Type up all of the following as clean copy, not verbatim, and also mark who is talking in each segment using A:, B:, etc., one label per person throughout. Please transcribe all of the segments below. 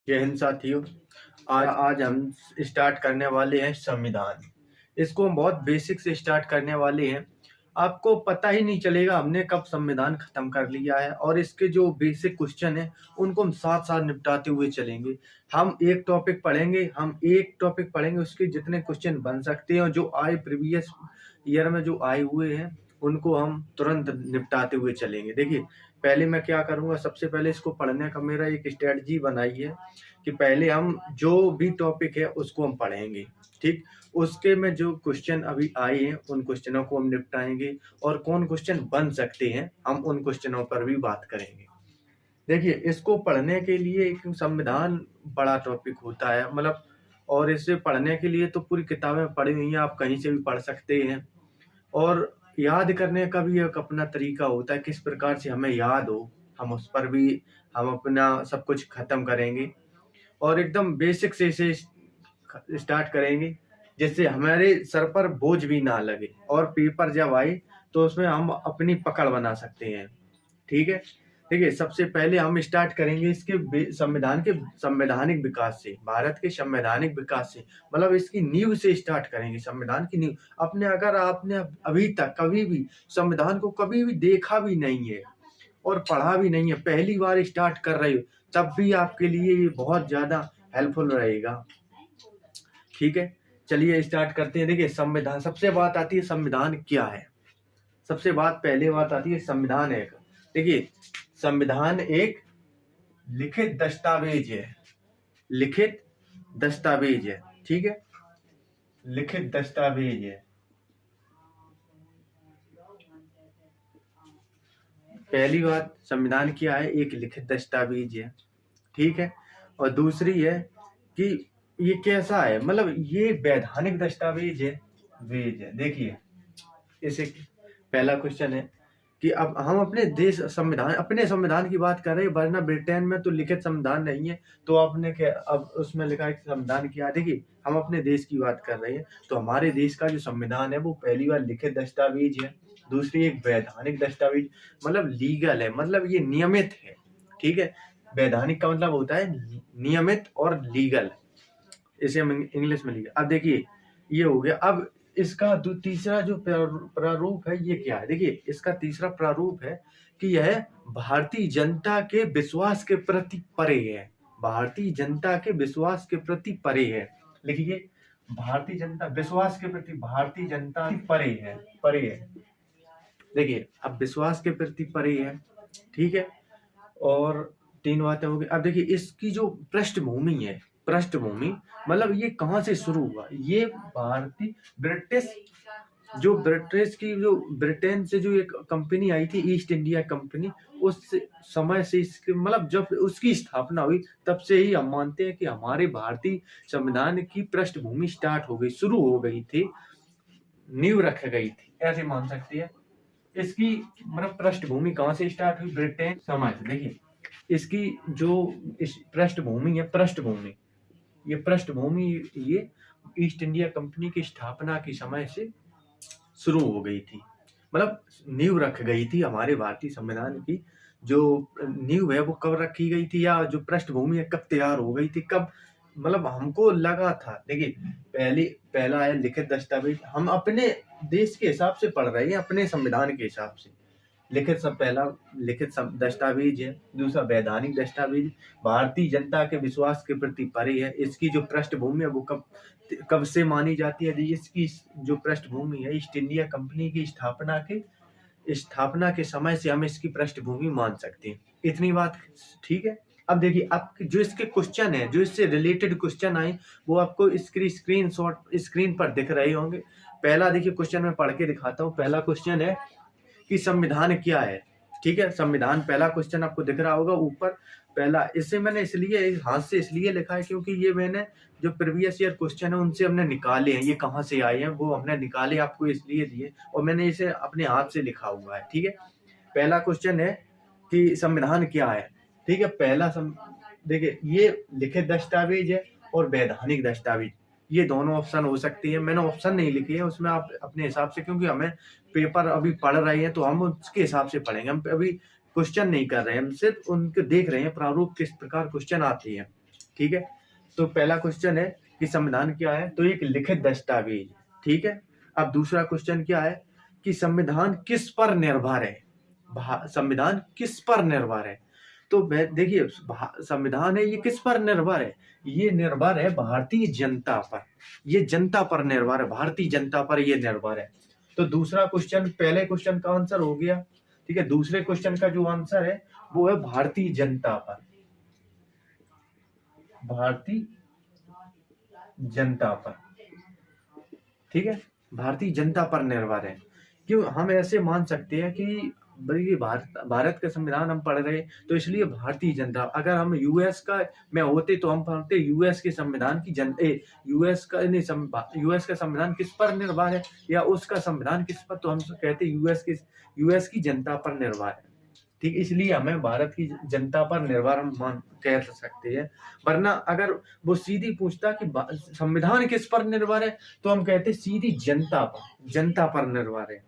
A: जय हिंद साथियों। आज हम स्टार्ट करने वाले हैं संविधान। इसको हम बहुत बेसिक से स्टार्ट करने वाले हैं। आपको पता ही नहीं चलेगा हमने कब संविधान खत्म कर लिया है, और इसके जो बेसिक क्वेश्चन है उनको हम साथ साथ निपटाते हुए चलेंगे। हम एक टॉपिक पढ़ेंगे, उसके जितने क्वेश्चन बन सकते हैं जो आए प्रीवियस ईयर में जो आए हुए हैं उनको हम तुरंत निपटाते हुए चलेंगे। देखिए, पहले मैं क्या करूंगा, सबसे पहले इसको पढ़ने का मेरा एक स्ट्रेटजी बनाई है कि पहले हम जो भी टॉपिक है उसको हम पढ़ेंगे, ठीक। उसके में जो क्वेश्चन अभी आए हैं उन क्वेश्चनों को हम निपटाएंगे, और कौन क्वेश्चन बन सकते हैं हम उन क्वेश्चनों पर भी बात करेंगे। देखिए, इसको पढ़ने के लिए एक संविधान बड़ा टॉपिक होता है, मतलब, और इसे पढ़ने के लिए तो पूरी किताबें पढ़ी हुई हैं, आप कहीं से भी पढ़ सकते हैं। और याद करने का भी एक अपना तरीका होता है, किस प्रकार से हमें याद हो, हम उस पर भी हम अपना सब कुछ खत्म करेंगे, और एकदम बेसिक से इसे स्टार्ट करेंगे, जिससे हमारे सर पर बोझ भी ना लगे, और पेपर जब आए तो उसमें हम अपनी पकड़ बना सकते हैं। ठीक है। देखिए, सबसे पहले हम स्टार्ट करेंगे इसके संविधान के संवैधानिक विकास से, भारत के संवैधानिक विकास से, मतलब इसकी नींव से स्टार्ट करेंगे, संविधान की नींव। अगर आपने अभी तक कभी भी संविधान को कभी भी देखा भी नहीं है और पढ़ा भी नहीं है, पहली बार स्टार्ट कर रहे हो, तब भी आपके लिए ये बहुत ज्यादा हेल्पफुल रहेगा। ठीक है, चलिए स्टार्ट करते हैं। देखिए, संविधान, सबसे बात आती है संविधान क्या है। सबसे पहले बात आती है संविधान एक। देखिए, संविधान एक लिखित दस्तावेज है। लिखित दस्तावेज है, ठीक है, लिखित दस्तावेज है। पहली बात, संविधान क्या है, एक लिखित दस्तावेज है, ठीक है। और दूसरी है कि ये कैसा है, मतलब ये वैधानिक दस्तावेज है, वेज है। देखिए, इसे पहला क्वेश्चन है कि अब हम अपने संविधान की बात कर रहे हैं, वरना ब्रिटेन में तो लिखित संविधान नहीं है, तो आपने क्या अब उसमें लिखा है कि संविधान क्या है। देखिए, हम अपने देश की बात कर रहे हैं, तो हमारे देश का जो संविधान है वो पहली बार लिखित दस्तावेज है, दूसरी एक वैधानिक दस्तावेज, मतलब लीगल है, मतलब ये नियमित है, ठीक है। वैधानिक का मतलब होता है नियमित और लीगल, इसे हम इंग्लिश में लिखे। अब देखिए, ये हो गया। अब इसका तीसरा जो प्रारूप है ये क्या है। देखिए, इसका तीसरा प्रारूप है कि यह भारतीय जनता के विश्वास के प्रति परे है। भारतीय जनता के विश्वास के प्रति परे है। लिखिए, भारतीय जनता विश्वास के प्रति, भारतीय जनता परे है, परे है। देखिए, अब विश्वास के प्रति परे है, ठीक है। और तीन बातें हो गई। अब देखिए, इसकी जो पृष्ठभूमि है, पृष्ठभूमि मतलब ये कहाँ से शुरू हुआ। ये भारतीय ब्रिटेन से जो एक कंपनी आई थी, ईस्ट इंडिया कंपनी, उस समय से इसके मतलब जब उसकी स्थापना हुई तब से ही हम मानते हैं कि हमारे भारतीय संविधान की पृष्ठभूमि स्टार्ट हो गई, शुरू हो गई थी, नींव रख गई थी, ऐसे मान सकते हैं। इसकी मतलब पृष्ठभूमि कहाँ से स्टार्ट हुई, ब्रिटेन समय से। देखिए, इसकी जो पृष्ठभूमि है, ये ईस्ट इंडिया कंपनी की स्थापना के समय से शुरू हो गई थी, मतलब नींव रख गई थी हमारे भारतीय संविधान की। जो नींव है वो कब रखी गई थी, या जो पृष्ठभूमि है कब तैयार हो गई थी, कब, मतलब हमको लगा था। देखिए, पहला है लिखित दस्तावेज, हम अपने देश के हिसाब से पढ़ रहे हैं, अपने संविधान के हिसाब से। पहला लिखित दस्तावेज है। दूसरा वैधानिक दस्तावेज, भारतीय जनता के विश्वास के प्रति परे है। इसकी जो पृष्ठभूमि है वो कब से मानी जाती है। इसकी जो पृष्ठभूमि है, ईस्ट इंडिया कंपनी की स्थापना के समय से हम इसकी पृष्ठभूमि मान सकते हैं। इतनी बात ठीक है। अब देखिए, अब जो इसके क्वेश्चन है, जो इससे रिलेटेड क्वेश्चन आए, वो आपको स्क्रीन पर दिख रहे होंगे। पहला देखिए क्वेश्चन मैं पढ़ के दिखाता हूँ। पहला क्वेश्चन है कि संविधान क्या है, ठीक है। संविधान, पहला क्वेश्चन आपको दिख रहा होगा ऊपर। पहला, इसे मैंने इसलिए हाथ से इसलिए लिखा है क्योंकि ये मैंने जो प्रीवियस ईयर क्वेश्चन है उनसे हमने निकाले हैं, ये कहाँ से आए हैं वो हमने निकाले, आपको इसलिए दिए, और मैंने इसे अपने हाथ से लिखा हुआ है, ठीक है। पहला क्वेश्चन है कि संविधान क्या है, ठीक है। देखिए, ये लिखित दस्तावेज है और वैधानिक दस्तावेज, ये दोनों ऑप्शन हो सकती है। मैंने ऑप्शन नहीं लिखे हैं, उसमें आप अपने हिसाब से, क्योंकि हमें पेपर अभी पढ़ रहे हैं तो हम उसके हिसाब से पढ़ेंगे। हम अभी क्वेश्चन नहीं कर रहे हैं, हम सिर्फ उनके देख रहे हैं प्रारूप किस प्रकार क्वेश्चन आते हैं। ठीक है। तो पहला क्वेश्चन है कि संविधान क्या है, तो एक लिखित दस्तावेज, ठीक है। अब दूसरा क्वेश्चन क्या है कि संविधान किस पर निर्भर है, संविधान किस पर निर्भर है। तो देखिए संविधान है ये किस पर निर्भर है, ये निर्भर है भारतीय जनता पर, ये जनता पर निर्भर है, भारतीय जनता पर ये निर्भर है। तो दूसरा क्वेश्चन पहले क्वेश्चन का आंसर हो गया, ठीक है। दूसरे क्वेश्चन का जो आंसर है वो है भारतीय जनता पर, भारतीय जनता पर, ठीक है, भारतीय जनता पर निर्भर है। क्यों हम ऐसे मान सकते हैं कि भाई भारत का संविधान हम पढ़ रहे तो इसलिए भारतीय जनता, अगर हम यूएस का में होते तो हम पढ़ते यूएस के संविधान की यूएस का संविधान किस पर निर्भर है या उसका संविधान किस पर, तो हम कहते यूएस की जनता पर निर्भर है, ठीक। इसलिए हमें भारत की जनता पर निर्भर हम मान कह सकते हैं। वरना अगर वो सीधी पूछता कि संविधान किस पर निर्भर है तो हम कहते सीधी जनता पर निर्भर है।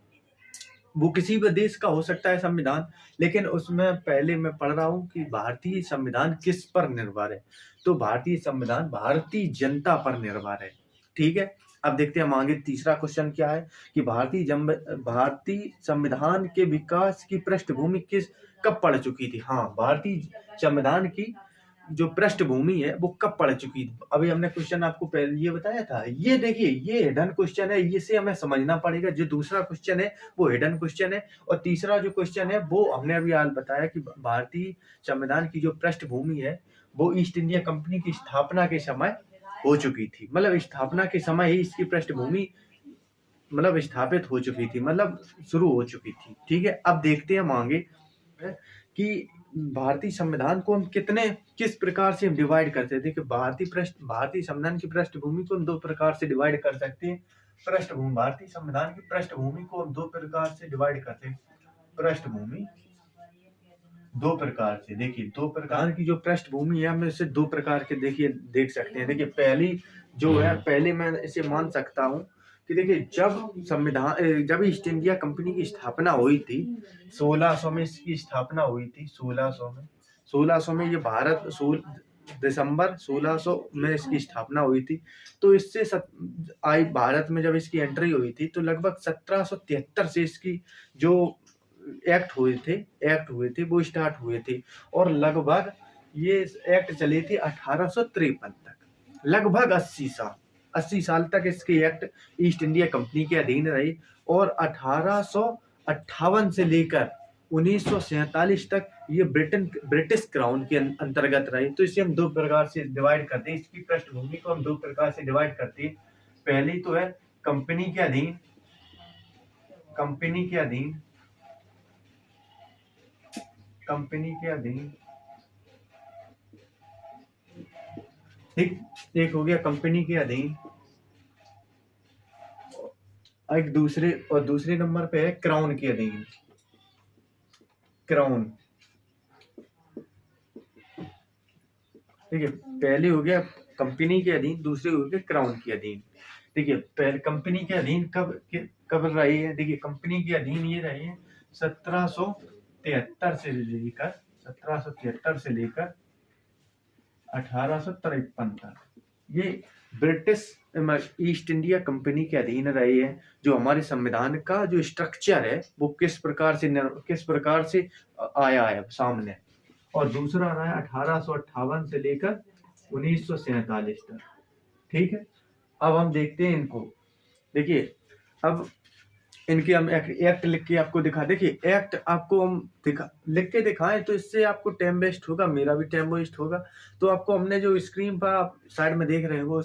A: वो किसी भी देश का हो सकता है संविधान, लेकिन उसमें पहले मैं पढ़ रहा हूँ कि भारतीय संविधान किस पर निर्भर है, तो भारतीय संविधान भारतीय जनता पर निर्भर है, ठीक है। अब देखते हैं हम आगे तीसरा क्वेश्चन क्या है कि भारतीय संविधान के विकास की पृष्ठभूमि कब पड़ चुकी थी। हाँ, भारतीय संविधान की जो पृष्ठभूमि है वो कब पड़ चुकी थी। अभी हमने क्वेश्चन आपको पहले ये बताया था, ये देखिए ये हिडन क्वेश्चन है, इसे हमें समझना पड़ेगा। जो दूसरा क्वेश्चन है वो हिडन क्वेश्चन है और तीसरा जो क्वेश्चन है वो हमने अभी आज बताया कि भारतीय संविधान की जो पृष्ठभूमि है वो ईस्ट इंडिया कंपनी की स्थापना के समय हो चुकी थी, मतलब स्थापना के समय ही इसकी पृष्ठभूमि मतलब स्थापित हो चुकी थी, मतलब शुरू हो चुकी थी, ठीक है। अब देखते हैं हम आगे कि भारतीय संविधान को हम किस प्रकार से डिवाइड करते हैं। देखिए भारतीय संविधान की पृष्ठभूमि को हम दो प्रकार से डिवाइड कर सकते हैं। भारतीय संविधान की पृष्ठभूमि को हम दो प्रकार से डिवाइड करते हैं। पृष्ठभूमि दो प्रकार से, देखिए दो प्रकार की जो पृष्ठभूमि है हम इसे दो प्रकार के देख सकते हैं। देखिए पहली जो है, पहले मैं इसे मान सकता हूँ कि देखिए जब ईस्ट इंडिया कंपनी की स्थापना हुई थी 1600 में, इसकी स्थापना हुई थी 1600 में ये दिसंबर 1600 में इसकी स्थापना हुई थी। तो इससे भारत में जब इसकी एंट्री हुई थी तो लगभग 1773 से इसकी जो एक्ट हुए थे वो स्टार्ट हुए थे और लगभग ये एक्ट चले थे 1853 तक, लगभग 80 साल तक इसके एक्ट ईस्ट इंडिया कंपनी के अधीन रही और 1858 से लेकर 1947 तक ये ब्रिटिश क्राउन के अंतर्गत रही। तो इसे हम दो प्रकार से डिवाइड करते हैं, इसकी पृष्ठभूमि को हम दो प्रकार से डिवाइड करते हैं। पहली तो है कंपनी के अधीन, ठीक, एक हो गया कंपनी के अधीन, एक दूसरे नंबर पे है क्राउन के अधीन, क्राउन, ठीक है। पहले हो गया कंपनी के अधीन, दूसरे हो गया क्राउन के अधीन। देखिए पहले कंपनी के अधीन कब रही है, देखिए कंपनी के अधीन ये रही है 1773 से लेकर 1853 तक ये ब्रिटिश ईस्ट इंडिया कंपनी के अधीन रहे हैं। जो हमारे संविधान का जो स्ट्रक्चर है वो किस प्रकार से आया है सामने। और दूसरा रहा है 1858 से लेकर 1947 तक, ठीक है। अब हम देखते हैं इनको, देखिए अब इनके हम एक्ट लिख के आपको दिखा, देखिए एक्ट आपको हम लिख के दिखाएं तो इससे आपको टाइम वेस्ट होगा, मेरा भी टाइम वेस्ट होगा। तो आपको हमने जो स्क्रीन पर आप साइड में देख रहे हैं वो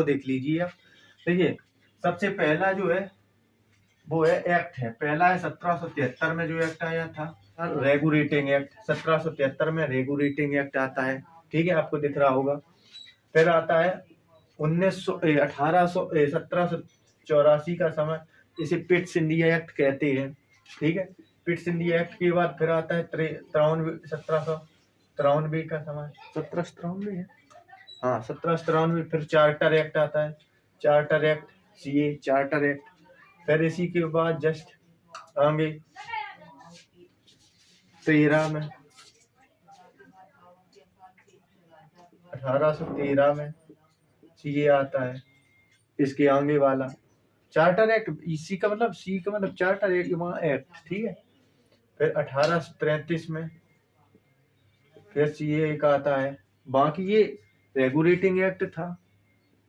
A: देख लीजिए आप। देखिए सबसे पहला जो है वो है एक्ट है, पहला है 1773 में जो एक्ट आया था रेगुलेटिंग एक्ट, 1773 में रेगुलेटिंग एक्ट आता है, ठीक है, आपको दिख रहा होगा। फिर आता है 1784 का समय, इसे पिट्स इंडिया एक्ट कहते हैं, ठीक है। पिट्स इंडिया एक्ट के बाद फिर आता है 1793 का समय, 1793 है, हाँ 1793। फिर चार्टर एक्ट आता है, charter act, CA charter act. फिर इसी के बाद जस्ट आगे 13 में 1813 में सीए आता है। इसके आगे वाला चार्टर एक्ट, सी का मतलब चार्टर एक्ट, ठीक है। फिर 1833 में फिर सीए एक आता है। बाकी ये रेगुलेटिंग एक्ट था,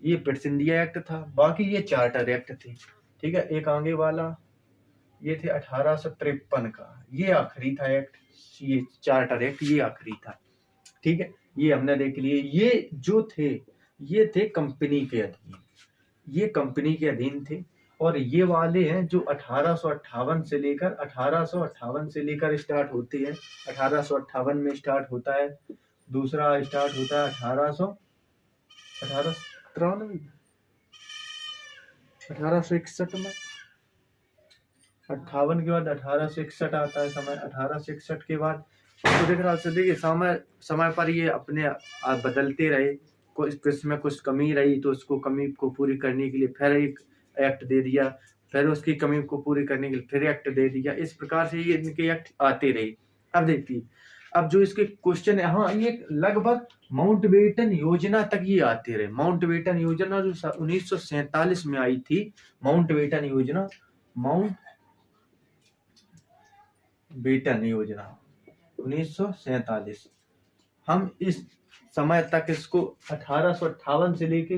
A: ये पिट्स इंडिया एक्ट था, बाकी ये चार्टर एक्ट थे, ठीक है। एक आगे वाला ये थे 1853 का, ये आखिरी था एक्ट, ये चार्टर एक्ट ये आखिरी था, ठीक है। ये हमने देख लिए। ये जो थे ये थे कंपनी के अधीन, ये कंपनी के अधीन थे। और ये वाले हैं जो 1858 से लेकर स्टार्ट होते हैं। 1858 में स्टार्ट होता है, दूसरा स्टार्ट होता है 1861 में। 58 के बाद 1861 आता है समय। 1861 के बाद तो देख रहा देखिए समय पर ये अपने बदलते रहे। इसमें कुछ कमी रही तो उसको कमी को पूरी करने के लिए फिर एक एक्ट दे दिया, फिर उसकी कमी को पूरी करने के लिए फिर एक्ट दे दिया। इस प्रकार से ये इनके एक्ट आते रहे। अब देखिए, अब जो इसके क्वेश्चन है, हाँ, ये लगभग माउंटबेटन योजना तक ये आते रहे। माउंटबेटन योजना जो 1947 में आई थी, माउंटबेटन योजना 1947, हम इस समय तक इसको 1858 से लेके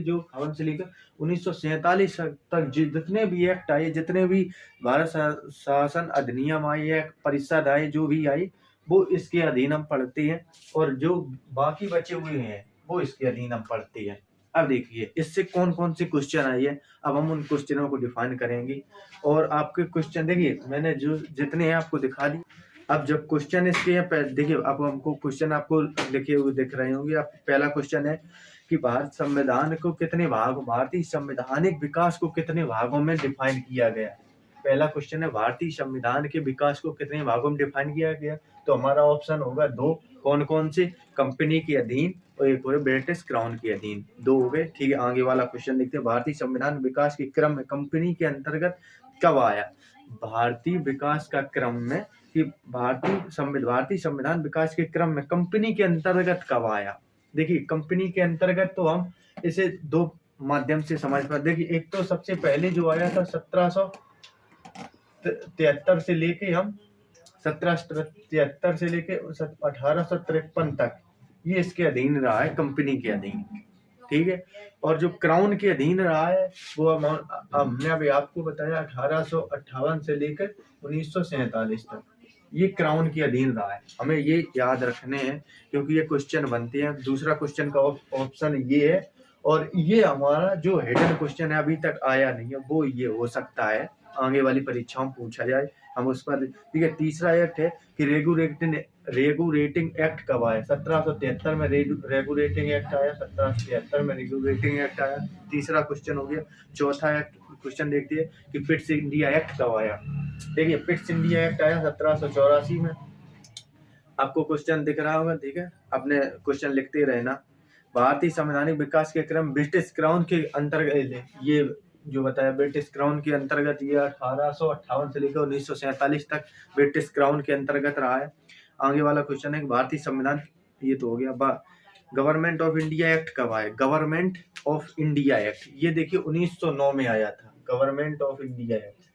A: 1947 तक जितने भी एक्ट आए, जितने भी भारत शासन अधिनियम आए, परिषद आए, जो भी आए, वो इसके अधीन हम पढ़ते हैं। और जो बाकी बचे हुए हैं वो इसके अधीन हम पढ़ते हैं। अब देखिए इससे कौन कौन से क्वेश्चन आए हैं, अब हम उन क्वेश्चनों को डिफाइन करेंगे। और आपके क्वेश्चन देखिए, मैंने जो जितने हैं आपको दिखा दी। अब जब क्वेश्चन इसके हैं, देखिए अब हमको क्वेश्चन आपको लिखे हुए दिख रहे होंगे। आप पहला क्वेश्चन है कि भारतीय संविधान को कितने भाग, भारतीय संवैधानिक विकास को कितने भागों में डिफाइन किया गया। पहला क्वेश्चन है भारतीय संविधान के विकास को कितने भागों में डिफाइन किया गया। तो हमारा ऑप्शन होगा 2। कौन कौन से? कंपनी के अधीन और एक और ब्रिटिश क्राउन के अधीन। 2 हो गए, ठीक है। आगे वाला क्वेश्चन देखते हैं, भारतीय संविधान विकास के क्रम में कंपनी के अंतर्गत कब आया। भारतीय विकास का क्रम में कि भारतीय संविधान विकास के क्रम में कंपनी के अंतर्गत कब आया। देखिए कंपनी के अंतर्गत तो हम इसे 2 माध्यम से समझ पाते। देखिए एक तो सबसे पहले जो आया था 1773 से लेके 1853 तक, ये इसके अधीन रहा है, कंपनी के अधीन, ठीक है। और जो क्राउन के अधीन रहा है वो हमने अभी आपको बताया 1858 से लेकर 1947 तक, ये क्राउन के अधीन रहा है। हमें ये याद रखने हैं क्योंकि ये क्वेश्चन बनते हैं। दूसरा क्वेश्चन का ऑप्शन ये है, और ये हमारा जो हिडन क्वेश्चन है अभी तक आया नहीं है, वो ये हो सकता है आगे वाली परीक्षाओं में पूछा जाए, हम उस पर, ठीक है। तीसरा एक्ट है कि रेगुलेटिंग एक्ट कब आया। 1773 में रेगुलेटिंग एक्ट आया, 1773 में रेगुलेटिंग एक्ट आया। तीसरा क्वेश्चन हो गया। चौथा क्वेश्चन देखते हैं कि पिट्स इंडिया एक्ट कब आया। देखिए पिट्स इंडिया एक्ट आया 1784 में। आपको क्वेश्चन दिख रहा होगा, ठीक है, अपने क्वेश्चन लिखते रहना। भारतीय संवैधानिक विकास के क्रम ब्रिटिश क्राउन के अंतर्गत, ये जो बताया ब्रिटिश क्राउन के अंतर्गत, ये 1858 से लेकर 1947 तक ब्रिटिश क्राउन के अंतर्गत रहा है। आगे वाला क्वेश्चन है कि भारतीय संविधान, ये तो हो गया। गवर्नमेंट ऑफ इंडिया एक्ट कब आया। गवर्नमेंट ऑफ इंडिया एक्ट, ये देखिए 1909 में आया था गवर्नमेंट ऑफ इंडिया एक्ट।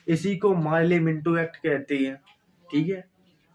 A: इसी को मार्ले मिंटो एक्ट कहते हैं, ठीक है।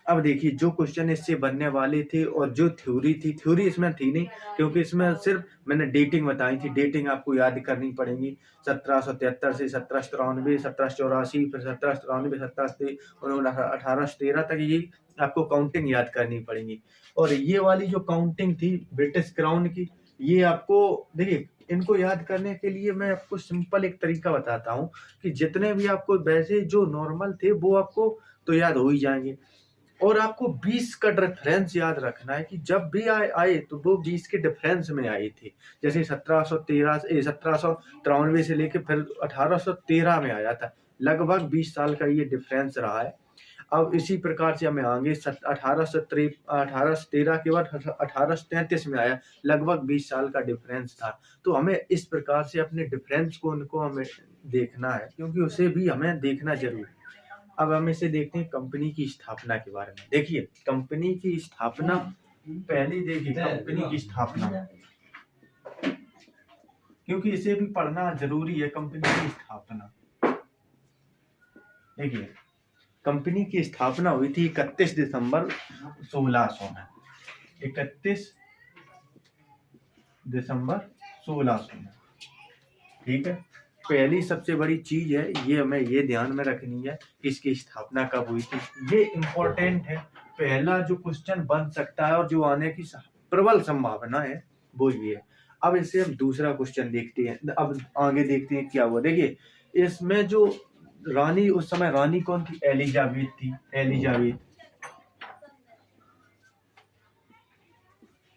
A: अब देखिए जो क्वेश्चन इससे बनने वाले थे और जो थ्योरी इसमें थी नहीं, क्योंकि इसमें सिर्फ मैंने डेटिंग बताई थी। डेटिंग आपको याद करनी पड़ेगी, 1773 से 1793, 1784, फिर 1793, 1813 तक, ये आपको काउंटिंग याद करनी पड़ेगी। और ये वाली जो काउंटिंग थी ब्रिटिश क्राउन की, ये आपको देखिए, इनको याद करने के लिए मैं आपको सिंपल एक तरीका बताता हूँ कि जितने भी आपको वैसे जो नॉर्मल थे वो आपको तो याद हो ही जाएंगे, और आपको 20 का डिफरेंस याद रखना है कि जब भी आए तो वो 20 के डिफरेंस में आए थे। जैसे 1793 से लेके फिर 1813 में आया था, लगभग 20 साल का ये डिफरेंस रहा है। अब इसी प्रकार से हमें आगे 1813 के बाद 1833 में आया, लगभग 20 साल का डिफरेंस था। तो हमें इस प्रकार से अपने डिफरेंस को उनको हमें देखना है, क्योंकि उसे भी हमें देखना जरूरी है। अब हम इसे देखते हैं कंपनी की स्थापना के बारे में। देखिए कंपनी की स्थापना पहली देखिए कंपनी की स्थापना, क्योंकि इसे भी पढ़ना जरूरी है। कंपनी की स्थापना देखिए, कंपनी की स्थापना हुई थी 31 दिसंबर 1600 में। 31 दिसंबर 1600 में, ठीक है। पहली सबसे बड़ी चीज है ये, हमें ये ध्यान में रखनी है इसकी स्थापना कब हुई थी। ये इम्पोर्टेंट है, पहला जो क्वेश्चन बन सकता है और जो आने की प्रबल संभावना है वो ये है। अब इससे हम दूसरा क्वेश्चन देखते हैं, अब आगे देखते हैं क्या हुआ। देखिए इसमें जो रानी, उस समय रानी कौन थी? एलिजाबेथ थी।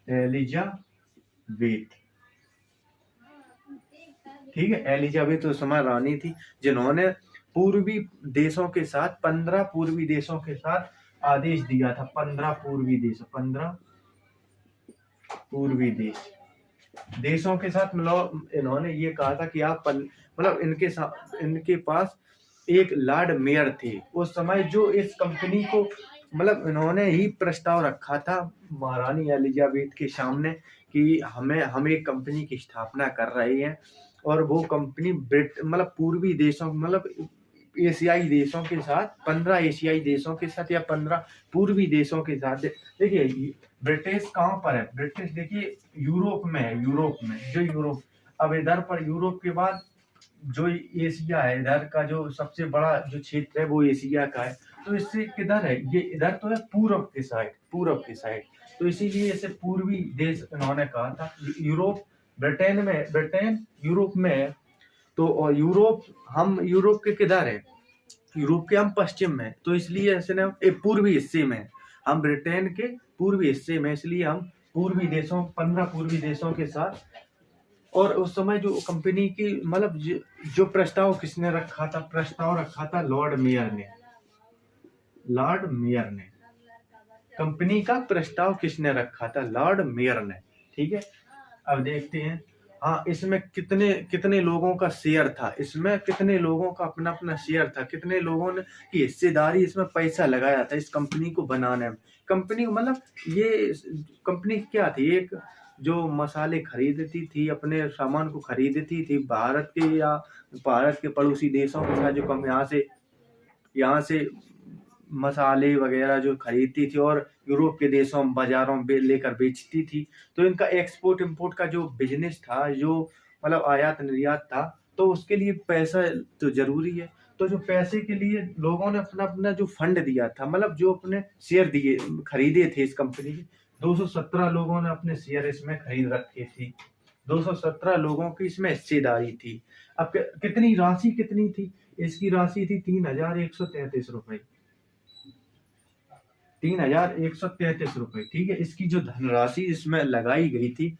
A: एलिजाबेथ ठीक है। एलिजाबेथ उस समय रानी थी जिन्होंने पूर्वी देशों के साथ, 15 पूर्वी देशों के साथ आदेश दिया था। 15 पूर्वी देशों के साथ मतलब इन्होंने ये कहा था कि आप मतलब इनके पास एक लॉर्ड मेयर थे उस समय, जो इस कंपनी को मतलब इन्होंने ही प्रस्ताव रखा था महारानी एलिजाबेथ के सामने कि हम एक कंपनी की स्थापना कर रहे हैं, और वो कंपनी मतलब पूर्वी देशों, मतलब एशियाई देशों के साथ, 15 एशियाई देशों के साथ या 15 पूर्वी देशों के साथ। देखिए ब्रिटिश कहाँ पर है? ब्रिटिश देखिए यूरोप में है। यूरोप अब इधर पर यूरोप के बाद जो एशिया है, इधर का जो सबसे बड़ा जो क्षेत्र है वो एशिया का है। तो इससे किधर है ये? इधर तो है पूर्व के साइड। तो इसीलिए इसे पूर्वी देश इन्होंने कहा था। यूरोप ब्रिटेन यूरोप में है। तो और यूरोप के किधर है? यूरोप के हम पश्चिम में, तो इसलिए ऐसे ना पूर्वी हिस्से में, हम ब्रिटेन के पूर्वी हिस्से में, इसलिए हम पूर्वी देशों, 15 पूर्वी देशों के साथ। और उस समय जो कंपनी की मतलब जो प्रस्ताव किसने रखा था? प्रस्ताव रखा था लॉर्ड मेयर ने। कंपनी का प्रस्ताव किसने रखा था? लॉर्ड मेयर ने, ठीक है। अब देखते हैं, हाँ इसमें कितने लोगों का शेयर था? इसमें कितने लोगों का अपना अपना शेयर था? कितने लोगों ने की हिस्सेदारी, इसमें पैसा लगाया था इस कंपनी को बनाने में? कंपनी मतलब ये कंपनी क्या थी? एक जो मसाले खरीदती थी, अपने सामान को खरीदती थी भारत के या भारत के पड़ोसी देशों के साथ, जो कम यहाँ से मसाले वगैरह जो खरीदती थी और यूरोप के देशों बाजारों में लेकर बेचती थी। तो इनका एक्सपोर्ट इंपोर्ट का जो बिजनेस था, जो मतलब आयात निर्यात था, तो उसके लिए पैसा तो जरूरी है। तो जो पैसे के लिए लोगों ने अपना अपना जो फंड दिया था, मतलब जो अपने शेयर दिए, खरीदे थे इस कंपनी के, 217 लोगों ने अपने शेयर इसमें खरीद रखे थे। 217 लोगों की इसमें हिस्सेदारी थी। अब कितनी राशि कितनी थी? इसकी राशि थी 3133 रुपए। 3133 रुपए, ठीक है। इसकी जो धनराशि इसमें लगाई गई थी,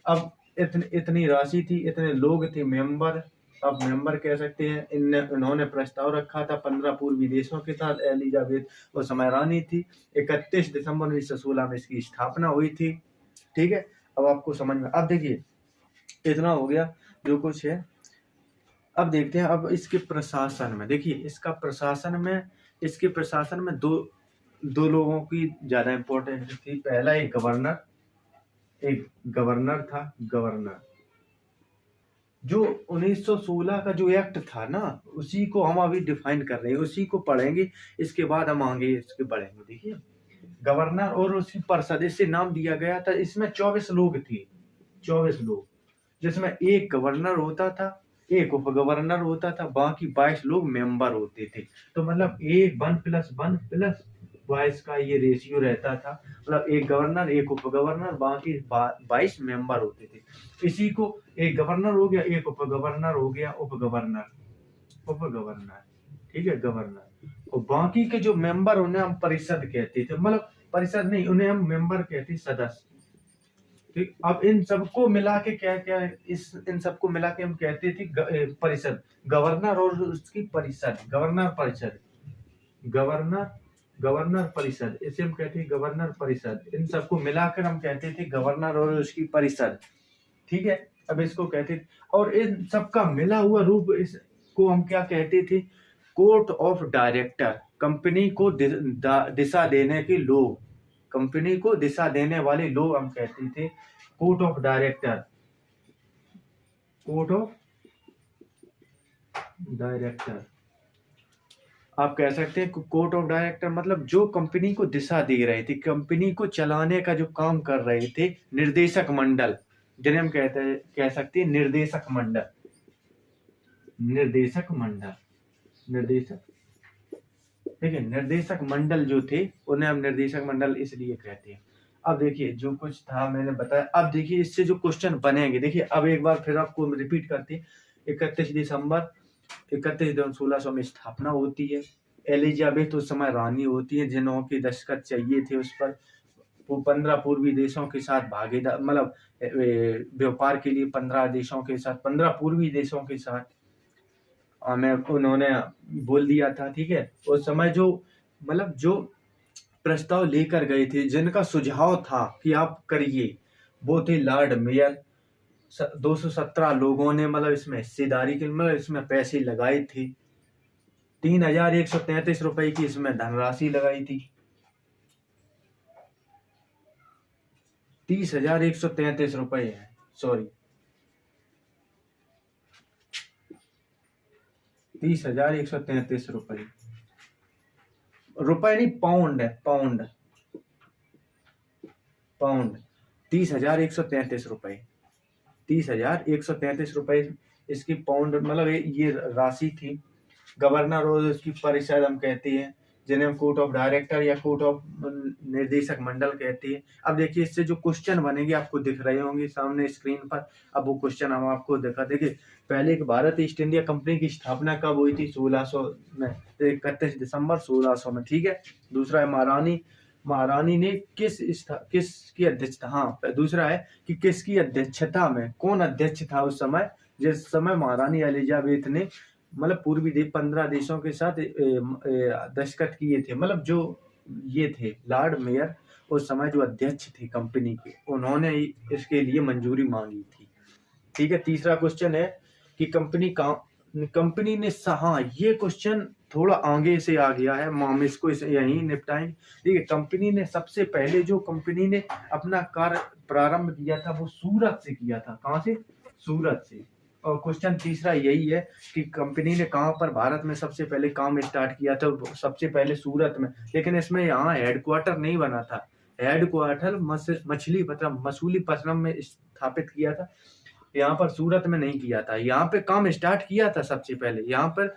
A: अब इतनी राशि थी, इतने लोग थे मेंबर, अब मेंबर कह सकते हैं। इन्होंने प्रस्ताव रखा था 15 पूर्वी देशों के साथ। एलिजाबेथ वो समय रानी थी। 31 दिसंबर 1916 में इसकी स्थापना हुई थी, ठीक है। अब आपको समझ में, अब देखिए इतना हो गया जो कुछ है। अब देखते हैं अब इसके प्रशासन में। देखिए इसके प्रशासन में दो लोगों की ज्यादा इंपॉर्टेंस थी। पहला एक गवर्नर था। गवर्नर जो 1916 का जो एक्ट था ना, उसी को हम अभी डिफाइन कर रहे हैं, उसी को पढ़ेंगे, इसके बाद हम आगे इसके बढ़ेंगे। देखिए गवर्नर और उसकी परिषद, इससे नाम दिया गया था। इसमें 24 लोग थे, 24 लोग, जिसमें एक गवर्नर होता था, एक उप गवर्नर होता था, बाकी 22 लोग मेंबर होते थे। तो मतलब 1+1+22 का ये रेशियो रहता था। मतलब एक गवर्नर, एक उप गवर्नर, बाकी 22 मेंबर होते थे। इसी को एक गवर्नर हो गया, एक उप गवर्नर हो गया, उप गवर्नर, ठीक है, गवर्नर। और बाकी के जो मेंबर उन्हें हम परिषद कहते थे, मतलब परिषद नहीं, उन्हें हम मेंबर कहते, सदस्य, ठीक। अब इन सबको मिला के क्या इन सबको मिला के हम कहते थे परिषद। गवर्नर और उसकी परिषद, गवर्नर परिषद, इसे हम कहते हैं गवर्नर परिषद। इन सबको मिलाकर हम कहते थे गवर्नर और उसकी परिषद, ठीक है। अब इसको कहते थे, और इन सबका मिला हुआ रूप इसको हम क्या कहते थे? Court of director. कंपनी को दिशा देने के लोग, कंपनी को दिशा देने वाले लोग हम कहते थे court of director. Court of director आप कह सकते हैं। कोर्ट ऑफ डायरेक्टर मतलब जो कंपनी को दिशा दे रहे थे, कंपनी को चलाने का जो काम कर रहे थे, निर्देशक मंडल, जिन्हें हम कह सकते हैं निर्देशक मंडल। निर्देशक मंडल, निर्देशक, ठीक है, निर्देशक मंडल जो थे उन्हें हम निर्देशक मंडल इसलिए कहते हैं। अब देखिए जो कुछ था मैंने बताया। अब देखिए इससे जो क्वेश्चन बनेंगे, देखिए अब एक बार फिर आपको रिपीट करते हैं। 31 दिसंबर 1600 में स्थापना होती है। एलिजाबेथ उस समय रानी होती है, जिन्हों के दस्तखत चाहिए थे उस पर। वो 15 पूर्वी देशों के साथ भागीदार, मतलब व्यापार के लिए 15 देशों के साथ, 15 पूर्वी देशों के साथ हमें उन्होंने बोल दिया था। ठीक है, उस समय जो मतलब जो प्रस्ताव लेकर गए थे, जिनका सुझाव था कि आप करिए, वो थे लॉर्ड मेयर। 217 लोगों ने मतलब इसमें हिस्सेदारी के मतलब इसमें पैसे लगाए थे। 3133 रुपए की इसमें धनराशि लगाई थी। 30,133 रुपए है, सॉरी 30,133 रुपए, रुपए नहीं पाउंड है, पाउंड, पाउंड 30,133 रुपए, 30,133 रुपए इसकी पाउंड मतलब ये राशि थी। गवर्नर और उसकी परिषद हम कहते हैं, जिन्हें हम कोर्ट ऑफ डायरेक्टर या कोर्ट ऑफ निर्देशक मंडल कहते हैं। अब देखिए इससे जो क्वेश्चन बनेंगे आपको दिख रहे होंगे सामने स्क्रीन पर। अब वो क्वेश्चन हम आपको दिखा देंगे। पहले एक भारत ईस्ट इंडिया कंपनी की स्थापना कब हुई थी? 1600 में, 31 दिसंबर 1600 में। ठीक है, दूसरा है महारानी ने किसकी अध्यक्षता, हाँ दूसरा है कि किसकी अध्यक्षता में, कौन अध्यक्ष था उस समय, जिस समय महारानी एलिजाबेथ ने मतलब पूर्वी 15 देशों के साथ दस्तखत किए थे। मतलब जो ये थे लॉर्ड मेयर उस समय जो अध्यक्ष थे कंपनी के, उन्होंने इसके लिए मंजूरी मांगी थी। ठीक है, तीसरा क्वेश्चन है कि कंपनी ने, हाँ ये क्वेश्चन थोड़ा आगे से आ गया है, हम इसको यहीं निपटाएंगे। ठीक है, कंपनी ने सबसे पहले जो कंपनी ने अपना कार्य प्रारंभ किया था वो सूरत से किया था। कहाँ से? सूरत से। और क्वेश्चन तीसरा यही है कि कंपनी ने कहाँ पर भारत में सबसे पहले काम स्टार्ट किया था? सबसे पहले सूरत में, लेकिन इसमें यहाँ हेडक्वार्टर नहीं बना था। हेडक्वार्टर मसूलीपट्टनम में स्थापित किया था, यहाँ पर सूरत में नहीं किया था। यहाँ पे काम स्टार्ट किया था सबसे पहले यहाँ पर।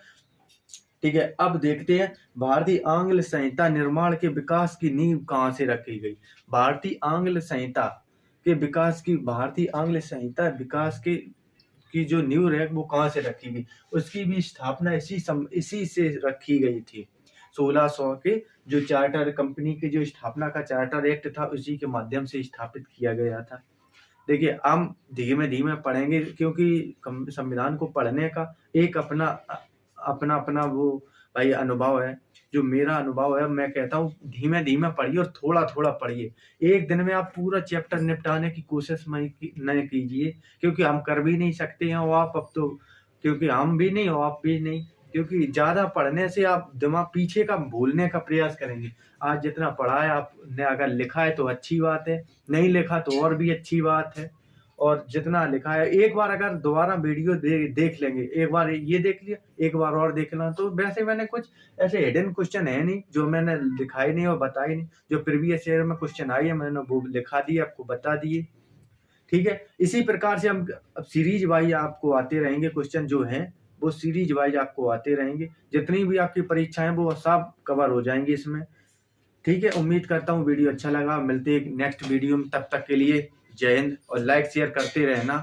A: ठीक है, अब देखते हैं भारतीय आंग्ल संहिता निर्माण के विकास की नींव कहाँ से रखी गई। भारतीय आंग्ल संहिता के विकास की, भारतीय आंग्ल संहिता विकास की जो नींव है वो कहाँ से रखी गई? उसकी भी स्थापना इसी से रखी गई थी। 1600 के जो चार्टर कंपनी के जो स्थापना का चार्टर एक्ट था, उसी के माध्यम से स्थापित किया गया था। देखिए हम धीमे धीमे पढ़ेंगे, क्योंकि संविधान को पढ़ने का एक अपना वो भाई अनुभव है। जो मेरा अनुभव है, मैं कहता हूँ धीमे धीमे पढ़िए और थोड़ा थोड़ा पढ़िए। एक दिन में आप पूरा चैप्टर निपटाने की कोशिश नहीं कीजिए, क्योंकि हम कर भी नहीं सकते हैं और आप अब तो, क्योंकि हम भी नहीं और आप भी नहीं, क्योंकि ज्यादा पढ़ने से आप दिमाग पीछे का भूलने का प्रयास करेंगे। आज जितना पढ़ा है आपने, अगर लिखा है तो अच्छी बात है, नहीं लिखा तो और भी अच्छी बात है। और जितना लिखा है एक बार अगर दोबारा वीडियो देख लेंगे, एक बार ये देख लिया, एक बार और देखना, तो वैसे मैंने कुछ ऐसे हिडन क्वेश्चन है नहीं जो मैंने दिखाई नहीं और बताई नहीं। जो प्रीवियस ईयर में क्वेश्चन आई है मैंने वो लिखा दिए, आपको बता दिए। ठीक है, इसी प्रकार से हम अब सीरीज वाइज आपको आते रहेंगे क्वेश्चन जो हैं, वो सीरीज वाइज आपको आते रहेंगे। जितनी भी आपकी परीक्षाएं वो सब कवर हो जाएंगी इसमें। ठीक है, उम्मीद करता हूँ वीडियो अच्छा लगा। मिलते हैं नेक्स्ट वीडियो में, तब तक के लिए जय हिंद और लाइक शेयर करते रहना।